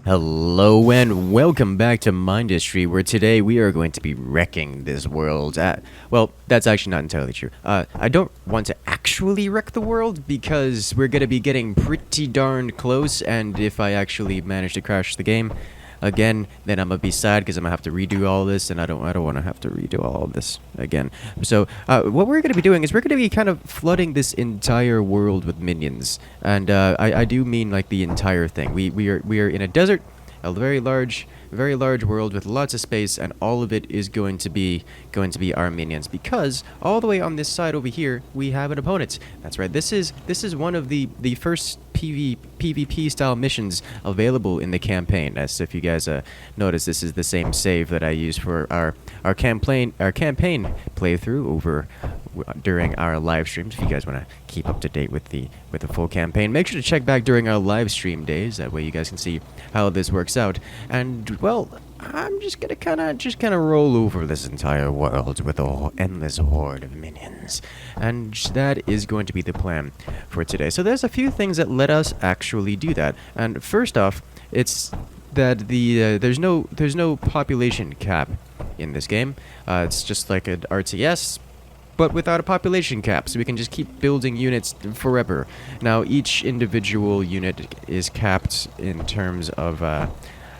Hello and welcome back to Mindustry, where today we are going to be wrecking this world. Well, that's actually not entirely true. I don't want to actually wreck the world because we're going to be getting pretty darn close, and if I actually manage to crash the game again, then I'm going to be sad because I'm going to have to redo all this, and I don't want to have to redo all of this again. So, what we're going to be doing is we're going to be kind of flooding this entire world with minions, and I do mean like the entire thing. We are in a desert, a very large world with lots of space, and all of it is going to be our minions, because all the way on this side over here we have an opponent. That's right. This is one of the first PvP style missions available in the campaign. As if you guys notice, this is the same save that I used for our campaign playthrough over during our live streams. If you guys want to keep up to date with the full campaign, make sure to check back during our live stream days. That way you guys can see how this works out. And well, I'm just gonna kind of roll over this entire world with an endless horde of minions, and that is going to be the plan for today. So there's a few things that let us actually do that. And first off, it's that there's no population cap in this game. It's just like an RTS, but without a population cap, so we can just keep building units forever. Now, each individual unit is capped in terms of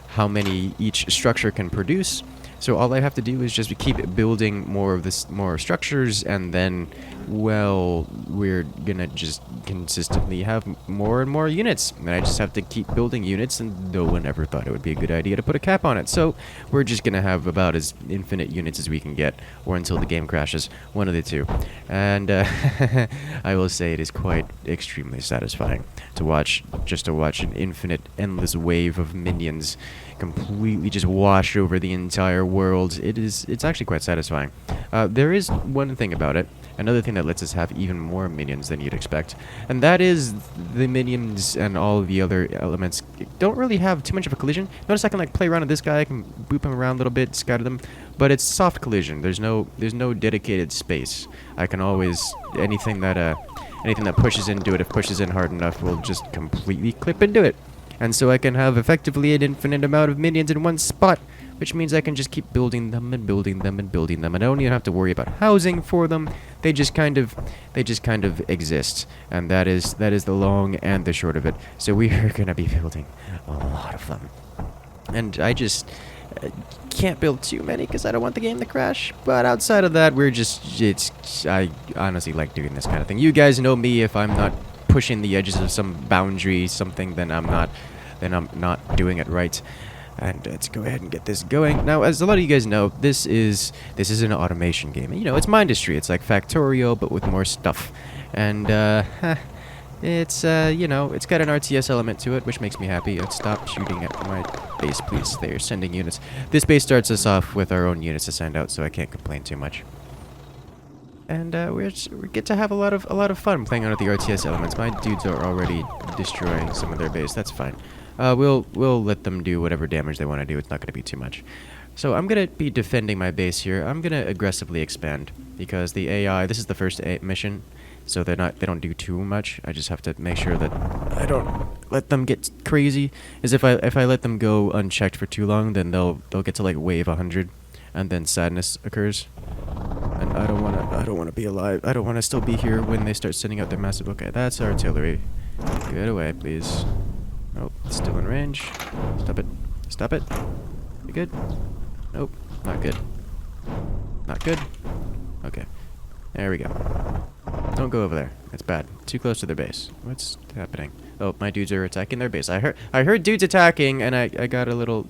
how many each structure can produce. So all I have to do is just keep building more structures, and then, well, we're gonna just consistently have more and more units. And I just have to keep building units, and no one ever thought it would be a good idea to put a cap on it. So we're just gonna have about as infinite units as we can get, or until the game crashes, one of the two. And I will say it is quite extremely satisfying to watch an infinite, endless wave of minions completely just wash over the entire world. It's actually quite satisfying. There is one thing about it, another thing that lets us have even more minions than you'd expect, and that is the minions and all of the other elements don't really have too much of a collision. Notice I can like play around with this guy, I can boop him around a little bit, scatter them, but it's soft collision. There's no dedicated space. I can always anything that pushes into it, if pushes in hard enough, will just completely clip into it. And so I can have effectively an infinite amount of minions in one spot, which means I can just keep building them and building them and building them. And I don't even have to worry about housing for them. They just kind of exist. And that is the long and the short of it. So we are going to be building a lot of them. And I just can't build too many because I don't want the game to crash. But outside of that, I honestly like doing this kind of thing. You guys know me. If I'm not pushing the edges of some boundary, something, then I'm not doing it right. And let's go ahead and get this going. Now, as a lot of you guys know, this is an automation game. You know, it's Mindustry. It's like Factorio, but with more stuff. And it's it's got an RTS element to it, which makes me happy. Let's stop shooting at my base, please. They're sending units. This base starts us off with our own units to send out, so I can't complain too much. And we get to have a lot of fun playing around with the RTS elements. My dudes are already destroying some of their base. That's fine. We'll let them do whatever damage they want to do. It's not going to be too much. So I'm going to be defending my base here. I'm going to aggressively expand because the AI. This is the first mission, so they don't do too much. I just have to make sure that I don't let them get crazy. As if I let them go unchecked for too long, then they'll get to like wave 100, and then sadness occurs. And I don't want to be alive. I don't want to still be here when they start sending out their massive. Okay, that's artillery. Get away, please. Nope, it's still in range. Stop it. Stop it. You good? Nope, not good. Not good. Okay, there we go. Don't go over there. It's bad. Too close to their base. What's happening? Oh, my dudes are attacking their base. I heard dudes attacking, and I got a little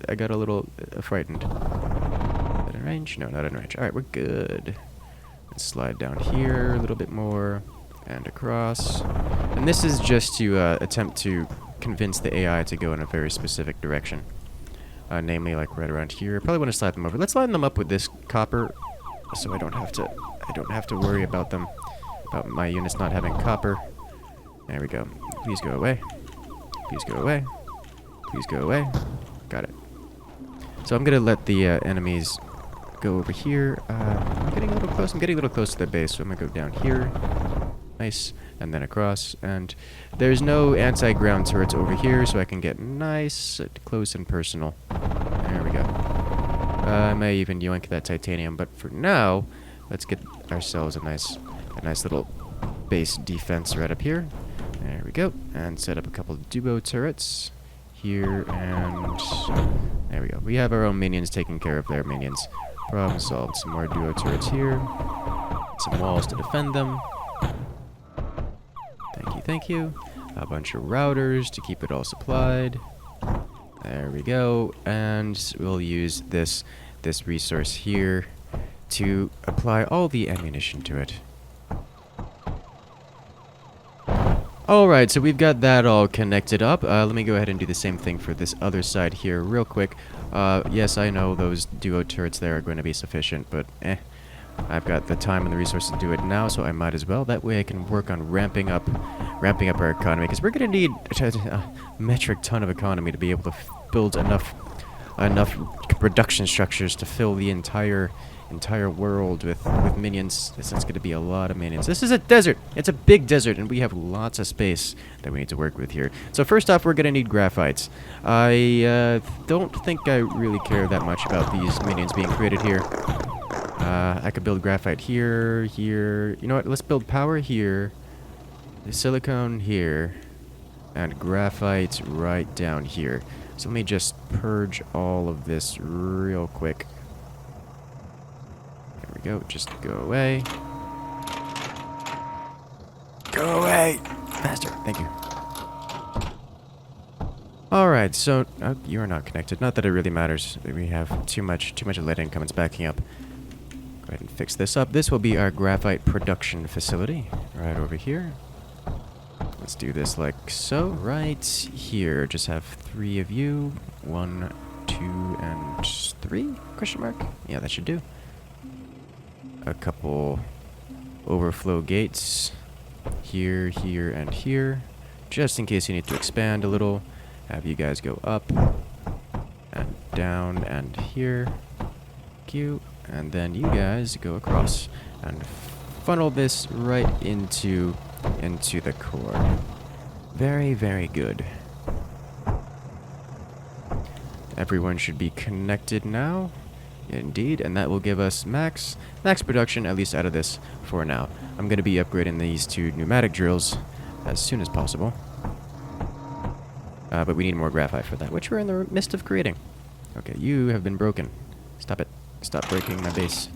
frightened. Is that in range? No, not in range. All right, we're good. Let's slide down here a little bit more, and across. And this is just to attempt to convince the AI to go in a very specific direction. Namely, like right around here. Probably want to slide them over. Let's line them up with this copper, so I don't have to worry about my units not having copper. There we go. Please go away. Please go away. Please go away. Got it. So I'm gonna let the enemies go over here. I'm getting a little close. I'm getting a little close to their base, so I'm gonna go down here. Nice. And then across. And there's no anti-ground turrets over here, so I can get nice, close and personal. There we go. I may even yoink that titanium, but for now, let's get ourselves a nice little base defense right up here. There we go. And set up a couple of duo turrets here, and there we go. We have our own minions taking care of their minions. Problem solved. Some more duo turrets here. Some walls to defend them. Thank you. A bunch of routers to keep it all supplied. There we go. And we'll use this resource here to apply all the ammunition to it. Alright, so we've got that all connected up. Let me go ahead and do the same thing for this other side here real quick. Yes, I know those duo turrets there are going to be sufficient, but I've got the time and the resources to do it now, so I might as well. That way I can work on ramping up our economy, because we're going to need a metric ton of economy to be able to build enough production structures to fill the entire world with minions. It's going to be a lot of minions. This is a desert. It's a big desert, and we have lots of space that we need to work with here. So first off, we're going to need graphites. I don't think I really care that much about these minions being created here. I could build graphite here. You know what? Let's build power here, the silicone here, and graphite right down here. So let me just purge all of this real quick. There we go. Just go away. Go away! Faster. Thank you. Alright, so you're not connected. Not that it really matters. We have too much lead income. It's backing up. Go ahead and fix this up. This will be our graphite production facility right over here. Let's do this like so. Right here, just have 3 of you. 1, 2, and 3? Question mark? Yeah, that should do. A couple overflow gates here, here, and here, just in case you need to expand a little. Have you guys go up and down and here. Cute. And then you guys go across and funnel this right into the core. Very, very good. Everyone should be connected now. Indeed, and that will give us max production, at least out of this for now. I'm going to be upgrading these 2 pneumatic drills as soon as possible. But we need more graphite for that, which we're in the midst of creating. Okay, you have been broken. Stop it. Stop breaking my base.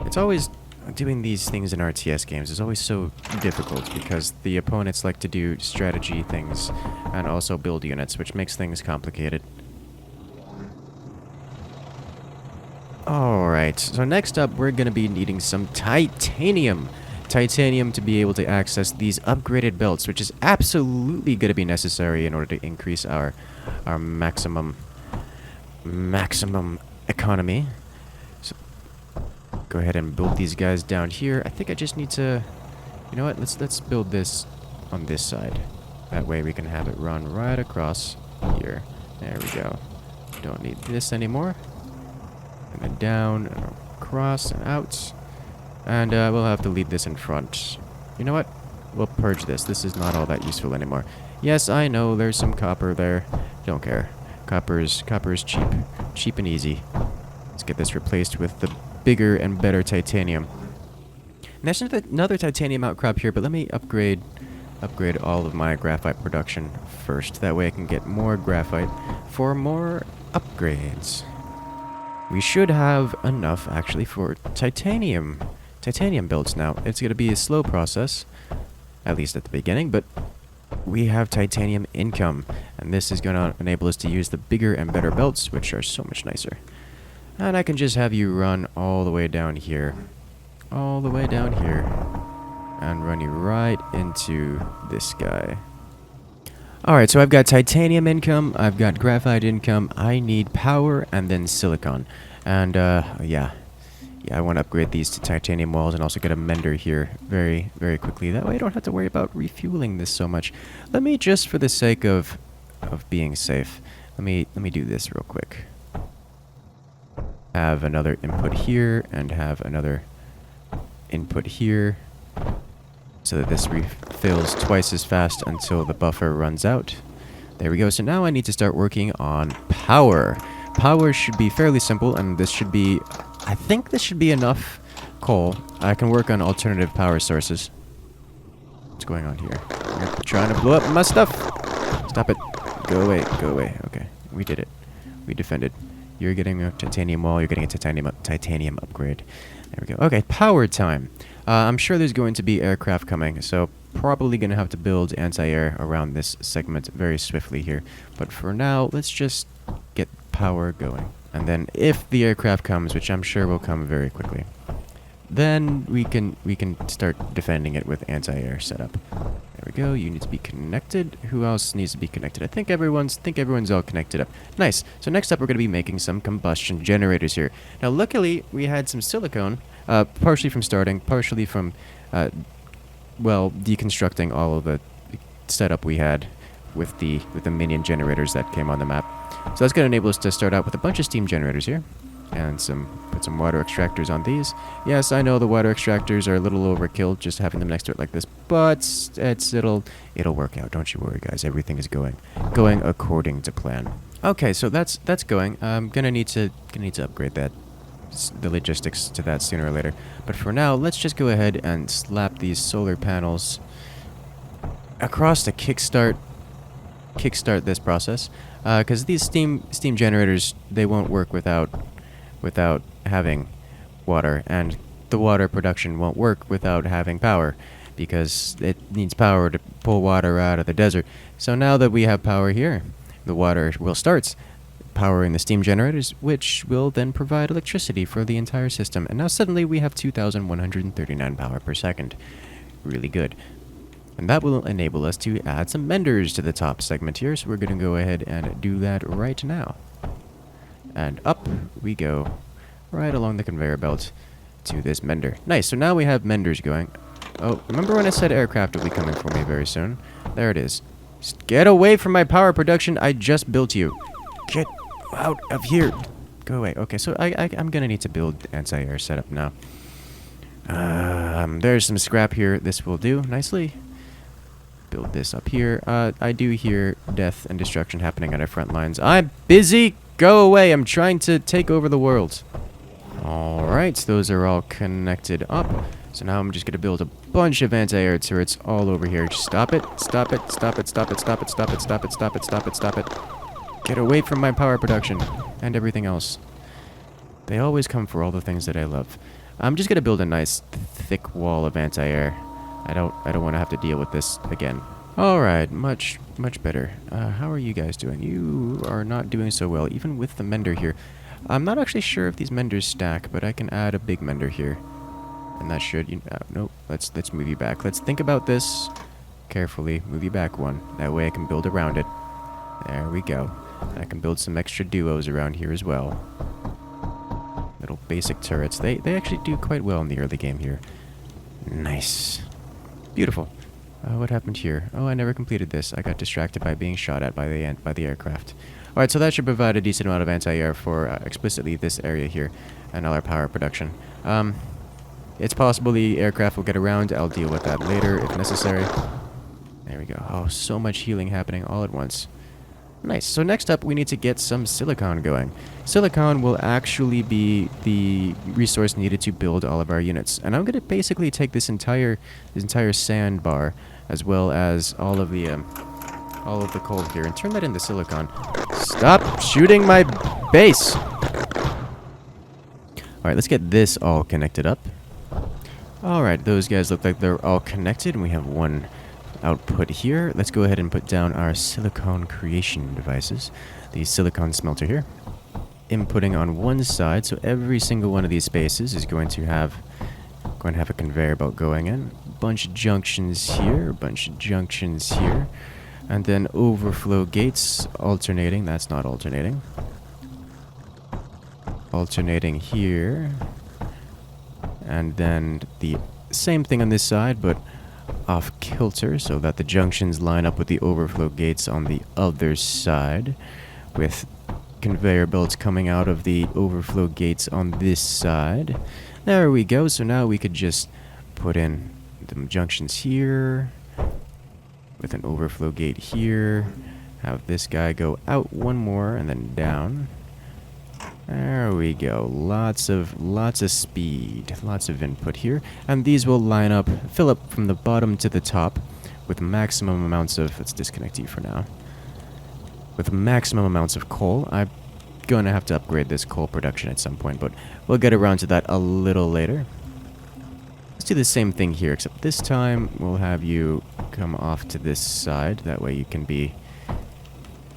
It's always... doing these things in RTS games is always so difficult because the opponents like to do strategy things and also build units, which makes things complicated. Alright, so next up we're going to be needing some titanium. Titanium to be able to access these upgraded belts, which is absolutely going to be necessary in order to increase our maximum economy. So go ahead and build these guys down here. I think I just need to... You know what? Let's build this on this side. That way we can have it run right across here. There we go. Don't need this anymore. And then down, and across, and out. And we'll have to leave this in front. You know what? We'll purge this. This is not all that useful anymore. Yes, I know there's some copper there. Don't care. Copper is cheap. Cheap and easy. Let's get this replaced with the bigger and better titanium. And there's another titanium outcrop here, but let me upgrade all of my graphite production first. That way I can get more graphite for more upgrades. We should have enough, actually, for titanium builds now. It's going to be a slow process, at least at the beginning, but we have titanium income, and this is going to enable us to use the bigger and better belts, which are so much nicer. And I can just have you run all the way down here, and run you right into this guy. Alright, so I've got titanium income, I've got graphite income, I need power, and then silicon. And, yeah, I want to upgrade these to titanium walls and also get a mender here very, very quickly. That way I don't have to worry about refueling this so much. Let me just, for the sake of being safe, let me do this real quick. Have another input here, and have another input here so that this refills twice as fast until the buffer runs out. There we go. So now I need to start working on power. Power should be fairly simple, and this should be... I think this should be enough coal. I can work on alternative power sources. What's going on here? You're trying to blow up my stuff! Stop it. Go away. Go away. Okay. We did it. We defended. You're getting a titanium wall. You're getting a titanium upgrade. There we go. Okay, power time. I'm sure there's going to be aircraft coming, so probably going to have to build anti-air around this segment very swiftly here. But for now, let's just get power going. And then if the aircraft comes, which I'm sure will come very quickly, then we can start defending it with anti-air setup. There we go. You need to be connected. Who else needs to be connected? I think everyone's all connected up. Nice. So next up, we're going to be making some combustion generators here. Now, luckily, we had some silicone, partially from starting, partially from, well, deconstructing all of the setup we had with the minion generators that came on the map. So that's going to enable us to start out with a bunch of steam generators here. And put some water extractors on these. Yes, I know the water extractors are a little overkill, just having them next to it like this, but it'll work out. Don't you worry, guys. Everything is going according to plan. Okay, so that's going. I'm gonna need to upgrade the logistics to that sooner or later. But for now, let's just go ahead and slap these solar panels across to kickstart this process. Because these steam generators, they won't work without having water, and the water production won't work without having power, because it needs power to pull water out of the desert. So now that we have power here, the water will start powering the steam generators, which will then provide electricity for the entire system. And now suddenly we have 2,139 power per second. Really good. And that will enable us to add some menders to the top segment here, so we're going to go ahead and do that right now. And up we go, right along the conveyor belt to this mender. Nice, so now we have menders going. Oh, remember when I said aircraft will be coming for me very soon? There it is. Just get away from my power production. I just built you. Get out of here. Go away. Okay, so I'm going to need to build anti-air setup now. There's some scrap here. This will do nicely. Build this up here. I do hear death and destruction happening on our front lines. I'm busy. Go away. I'm trying to take over the world. Alright, those are all connected up. So now I'm just going to build a bunch of anti-air turrets all over here. Just stop it. Stop it. Stop it. Stop it. Stop it. Stop it. Stop it. Stop it. Stop it. Stop it. Get away from my power production and everything else. They always come for all the things that I love. I'm just going to build a nice thick wall of anti-air. I don't want to have to deal with this again. Alright, much better. How are you guys doing? You are not doing so well, even with the mender here. I'm not actually sure if these menders stack, but I can add a big mender here. And that should... nope, let's move you back. Let's think about this carefully. Move you back one. That way I can build around it. There we go. I can build some extra duos around here as well. Little basic turrets. They actually do quite well in the early game here. Nice. Beautiful. What happened here? Oh, I never completed this. I got distracted by being shot at by the aircraft. Alright, so that should provide a decent amount of anti-air for explicitly this area here and all our power production. It's possible the aircraft will get around. I'll deal with that later if necessary. There we go. Oh, so much healing happening all at once. Nice. So next up, we need to get some silicon going. Silicon will actually be the resource needed to build all of our units. And I'm going to basically take this entire sandbar, as well as all of the coal here, and turn that into silicon. Stop shooting my base! Alright, let's get this all connected up. Alright, those guys look like they're all connected, and we have one output here. Let's go ahead and put down our silicon creation devices. The silicon smelter here. Inputting on one side, so every single one of these spaces is going to have a conveyor belt going in. Bunch of junctions here, a bunch of junctions here, and then overflow gates alternating. That's not alternating. Alternating here, and then the same thing on this side, but off kilter, so that the junctions line up with the overflow gates on the other side, with conveyor belts coming out of the overflow gates on this side. There we go. So now we could just put in the junctions here with an overflow gate here. Have this guy go out one more and then down. There we go. Lots of speed, lots of input here, and these will line up, fill up from the bottom to the top with maximum amounts of. Let's disconnect you for now. With maximum amounts of coal. I'm gonna have to upgrade this coal production at some point, but we'll get around to that a little later. Let's do the same thing here, except this time we'll have you come off to this side. That way you can be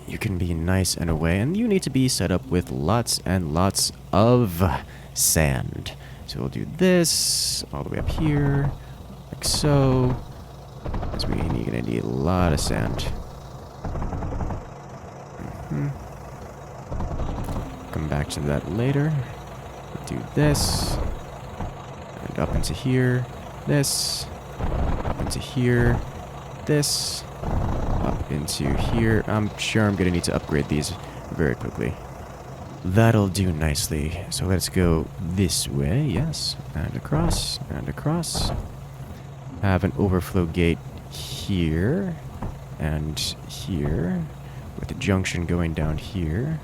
nice and away, and you need to be set up with lots and lots of sand. So we'll do this all the way up here, like so. Because we're gonna need a lot of sand. Come back to that later. Do this. And up into here. This. Up into here. This. Up into here. I'm sure I'm going to need to upgrade these very quickly. That'll do nicely. So let's go this way. Yes. And across. And across. Have an overflow gate here. And here. With the junction going down here.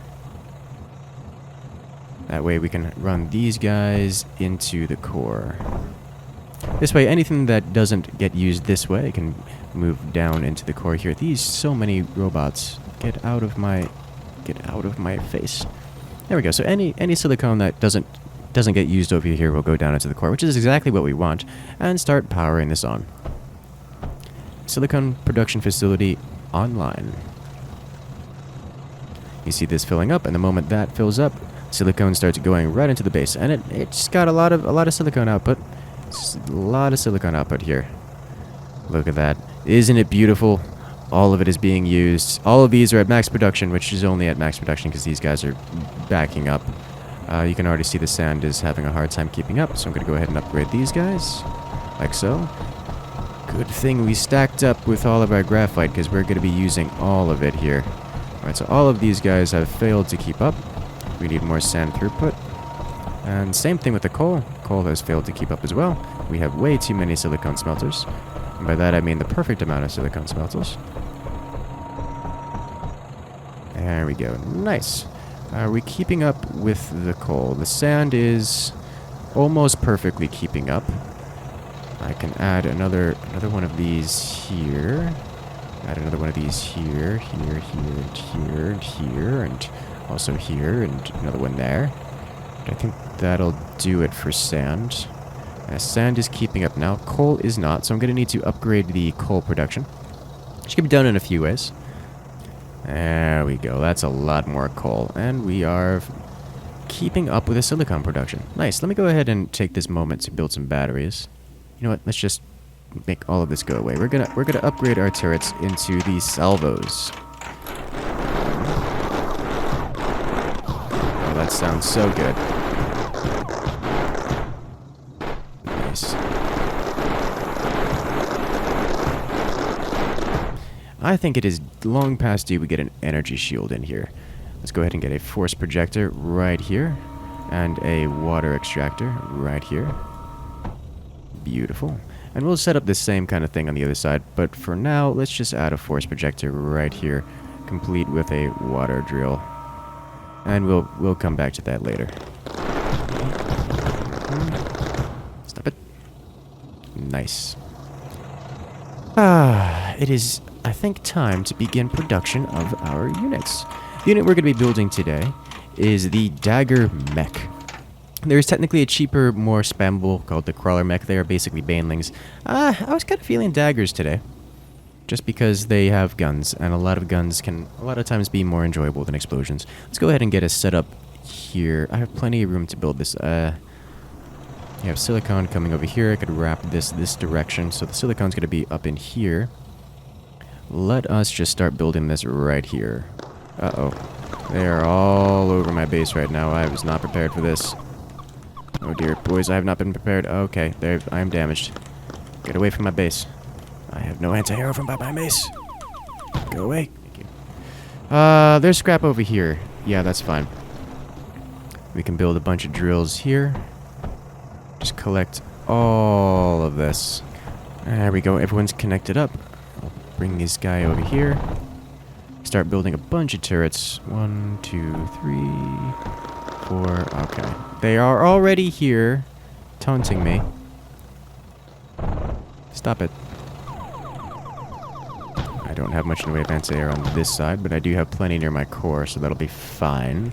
That way we can run these guys into the core. This way, anything that doesn't get used this way can move down into the core here. These so many robots. Get out of my face. There we go. So any silicone that doesn't get used over here will go down into the core, which is exactly what we want, and start powering this on. Silicone production facility online. You see this filling up, and the moment that fills up, silicone starts going right into the base, and it's got a lot of silicone output. Just a lot of silicone output here. Look at that. Isn't it beautiful? All of it is being used. All of these are at max production, which is only at max production because these guys are backing up. You can already see the sand is having a hard time keeping up, so I'm going to go ahead and upgrade these guys, like so. Good thing we stacked up with all of our graphite, because we're going to be using all of it here. Alright, so all of these guys have failed to keep up. We need more sand throughput. And same thing with the coal. Coal has failed to keep up as well. We have way too many silicone smelters. And by that I mean the perfect amount of silicone smelters. There we go. Nice. Are we keeping up with the coal? The sand is almost perfectly keeping up. I can add another one of these here. Add another one of these here, here, and here, and here, and also here, and another one there. I think that'll do it for sand. Sand is keeping up now. Coal is not, so I'm going to need to upgrade the coal production. Which can be done in a few ways. There we go. That's a lot more coal. And we are keeping up with the silicon production. Nice. Let me go ahead and take this moment to build some batteries. You know what? Let's just make all of this go away. We're gonna upgrade our turrets into these salvos. Oh, that sounds so good. Nice. I think it is long past due we get an energy shield in here. Let's go ahead and get a force projector right here, and a water extractor right here. Beautiful. And we'll set up the same kind of thing on the other side, but for now, let's just add a force projector right here, complete with a water drill. And we'll come back to that later. Stop it. Nice. It is, I think, time to begin production of our units. The unit we're going to be building today is the Dagger Mech. There is technically a cheaper, more spammable called the Crawler Mech. They are basically banelings. I was kind of feeling daggers today, just because they have guns, and a lot of guns can a lot of times be more enjoyable than explosions. Let's go ahead and get a setup here. I have plenty of room to build this. You have silicon coming over here. I could wrap this direction, so the silicon's going to be up in here. Let us just start building this right here. Uh-oh. They are all over my base right now. I was not prepared for this. Oh dear, boys, I have not been prepared. Okay, there, I am damaged. Get away from my base. I have no anti-air from my base. Go away. Thank you. There's scrap over here. Yeah, that's fine. We can build a bunch of drills here. Just collect all of this. There we go. Everyone's connected up. I'll bring this guy over here. Start building a bunch of turrets. 1, 2, 3, 4. Okay. They are already here, taunting me. Stop it. I don't have much in the way of anti-air on this side, but I do have plenty near my core, so that'll be fine.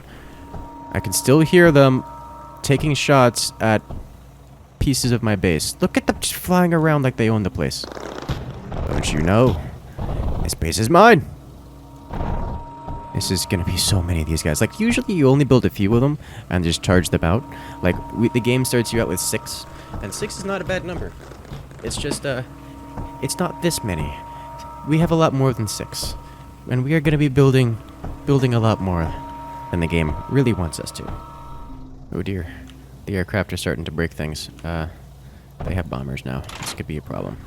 I can still hear them taking shots at pieces of my base. Look at them just flying around like they own the place. Don't you know? This base is mine! This is gonna be so many of these guys. Like, usually you only build a few of them and just charge them out. Like, the game starts you out with 6, and 6 is not a bad number. It's just, it's not this many. We have a lot more than 6. And we are gonna be building a lot more than the game really wants us to. Oh dear. The aircraft are starting to break things. They have bombers now. This could be a problem.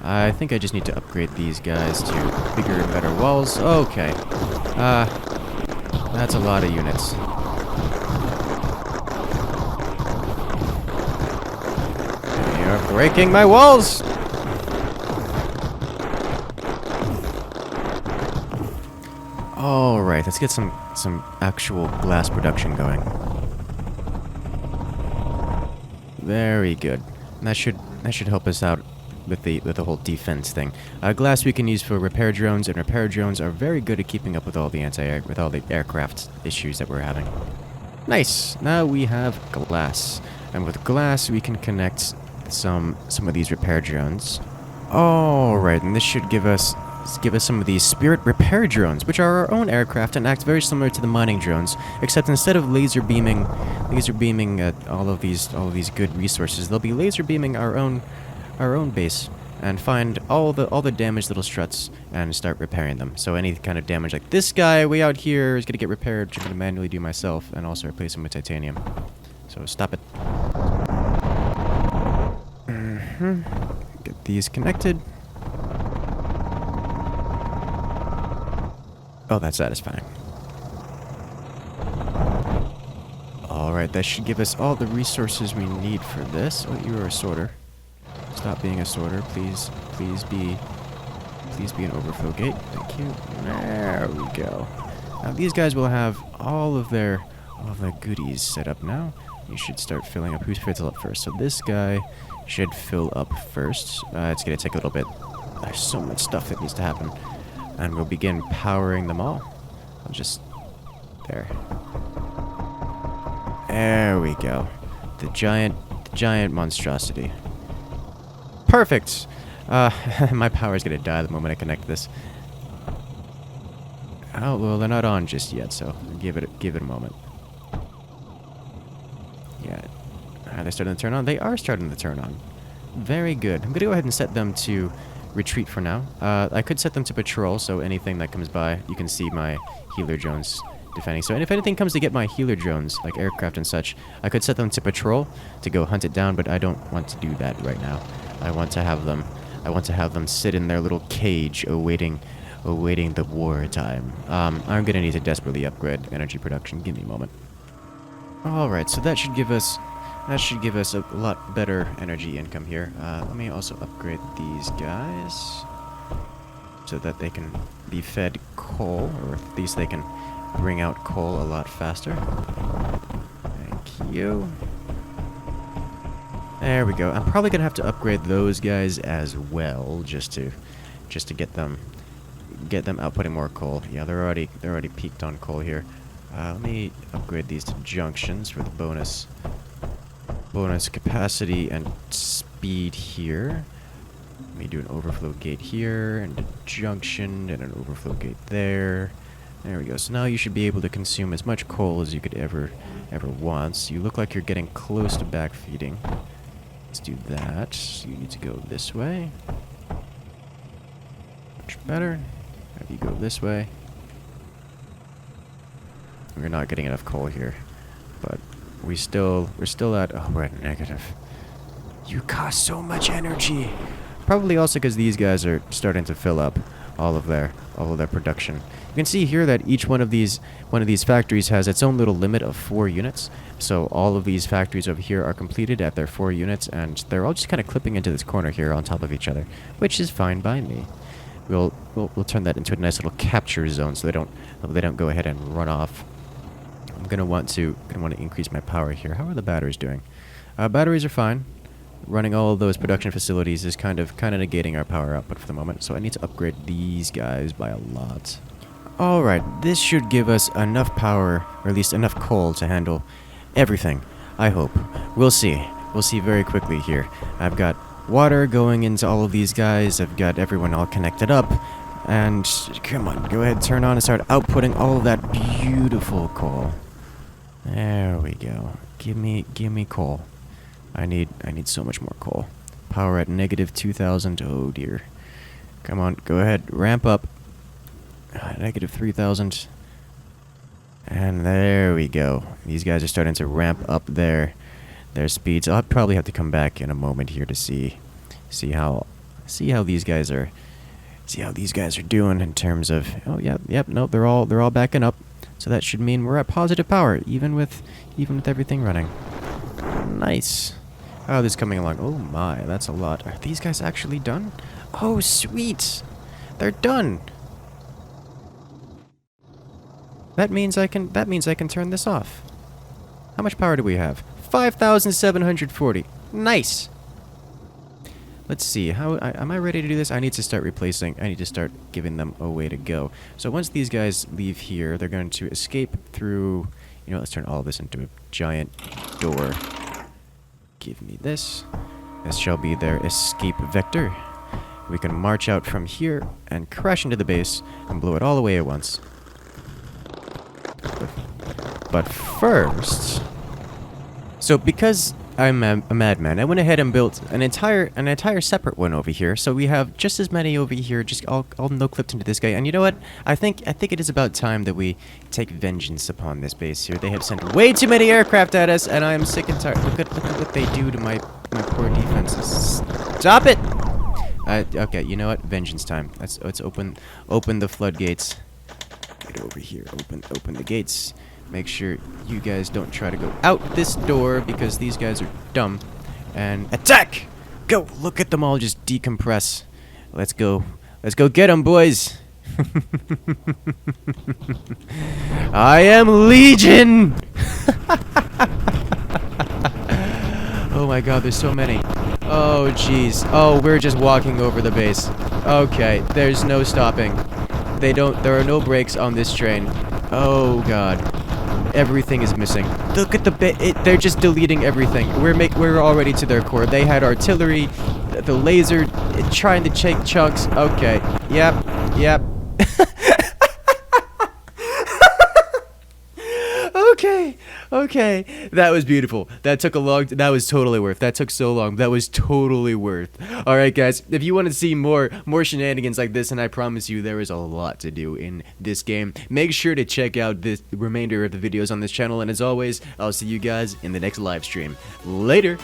I think I just need to upgrade these guys to bigger and better walls. Okay. That's a lot of units. They are breaking my walls! Alright, let's get some actual glass production going. Very good. And that should help us out with the whole defense thing. Glass we can use for repair drones, and repair drones are very good at keeping up with all the aircraft issues that we're having. Nice. Now we have glass, and with glass we can connect some of these repair drones. All right, and this should give us some of these spirit repair drones, which are our own aircraft and act very similar to the mining drones, except instead of laser beaming all of these good resources, they'll be laser beaming our own base and find all the damaged little struts and start repairing them. So any kind of damage like this guy way out here is gonna get repaired, which I'm gonna manually do myself and also replace him with titanium. So stop it. Get these connected. Oh, that's satisfying. Alright, that should give us all the resources we need for this. Oh, you're a sorter. Stop being a sorter, please. Please be an overflow gate. Thank you. There we go. Now these guys will have all of their goodies set up now. You should start filling up. Who fills up first? So this guy should fill up first. It's gonna take a little bit. There's so much stuff that needs to happen. And we'll begin powering them all. I'll just... there. There we go. The giant monstrosity. Perfect! My power's gonna die the moment I connect this. Oh, well, they're not on just yet, so give it a moment. Yeah. Are they starting to turn on? They are starting to turn on. Very good. I'm gonna go ahead and set them to retreat for now. I could set them to patrol, so anything that comes by, you can see my healer drones defending. So if anything comes to get my healer drones, like aircraft and such, I could set them to patrol to go hunt it down, but I don't want to do that right now. I want to have them sit in their little cage awaiting the war time. I'm gonna need to desperately upgrade energy production. Give me a moment. Alright, so that should give us a lot better energy income here. Let me also upgrade these guys so that they can be fed coal, or at least they can bring out coal a lot faster. Thank you. There we go. I'm probably gonna have to upgrade those guys as well, just to get them outputting more coal. Yeah, they're already peaked on coal here. Let me upgrade these to junctions for the bonus capacity and speed here. Let me do an overflow gate here, and a junction, and an overflow gate there. There we go. So now you should be able to consume as much coal as you could ever want. So you look like you're getting close to backfeeding. Let's do that. So you need to go this way. Much better. Have you go this way. We're not getting enough coal here, but we're still at, oh, we're at negative. You cost so much energy. Probably also because these guys are starting to fill up. all of their production. You can see here that each one of these factories has its own little limit of 4 units. So all of these factories over here are completed at their 4 units, and they're all just kind of clipping into this corner here on top of each other, which is fine by me. We'll turn that into a nice little capture zone so they don't go ahead and run off. I'm gonna want to increase my power here. How are the batteries doing? Batteries are fine. Running all of those production facilities is kind of negating our power output for the moment, so I need to upgrade these guys by a lot. Alright, this should give us enough power, or at least enough coal to handle everything, I hope. We'll see. We'll see very quickly here. I've got water going into all of these guys, I've got everyone all connected up, and come on, go ahead, turn on and start outputting all of that beautiful coal. There we go. Give me coal. I need so much more coal. Power at negative 2,000. Oh dear. Come on, go ahead, ramp up. Negative 3,000. And there we go. These guys are starting to ramp up their speeds. I'll probably have to come back in a moment here to see how these guys are doing in terms of. Oh yeah, yep, no, they're all backing up. So that should mean we're at positive power even with everything running. Nice. Oh, this is coming along. Oh my, that's a lot. Are these guys actually done? Oh, sweet. They're done. That means I can turn this off. How much power do we have? 5,740. Nice. Let's see. Am I ready to do this? I need to start replacing. I need to start giving them a way to go. So once these guys leave here, they're going to escape through. You know, let's turn all of this into a giant door. Give me this. This shall be their escape vector. We can march out from here and crash into the base and blow it all away at once. But first, so because I'm a madman, I went ahead and built an entire separate one over here. So we have just as many over here, just all no clipped into this guy. And you know what? I think it is about time that we take vengeance upon this base here. They have sent way too many aircraft at us, and I am sick and tired. Look at what they do to my poor defenses. Stop it! Okay, you know what? Vengeance time. Let's open the floodgates. Get over here. Open the gates. Make sure you guys don't try to go out this door because these guys are dumb. And attack! Go! Look at them all just decompress. Let's go. Let's go get them, boys! I am Legion! Oh my god, there's so many. Oh jeez. Oh, we're just walking over the base. Okay, there's no stopping. There are no brakes on this train. Oh god. Everything is missing. Look at they're just deleting everything. We're already to their core. They had artillery, the laser trying to take chunks. Okay. Yep. Okay. That was beautiful. That took a long that was totally worth. That took so long. That was totally worth. All right, guys. If you want to see more shenanigans like this, and I promise you there is a lot to do in this game, make sure to check out the remainder of the videos on this channel, and as always, I'll see you guys in the next live stream. Later.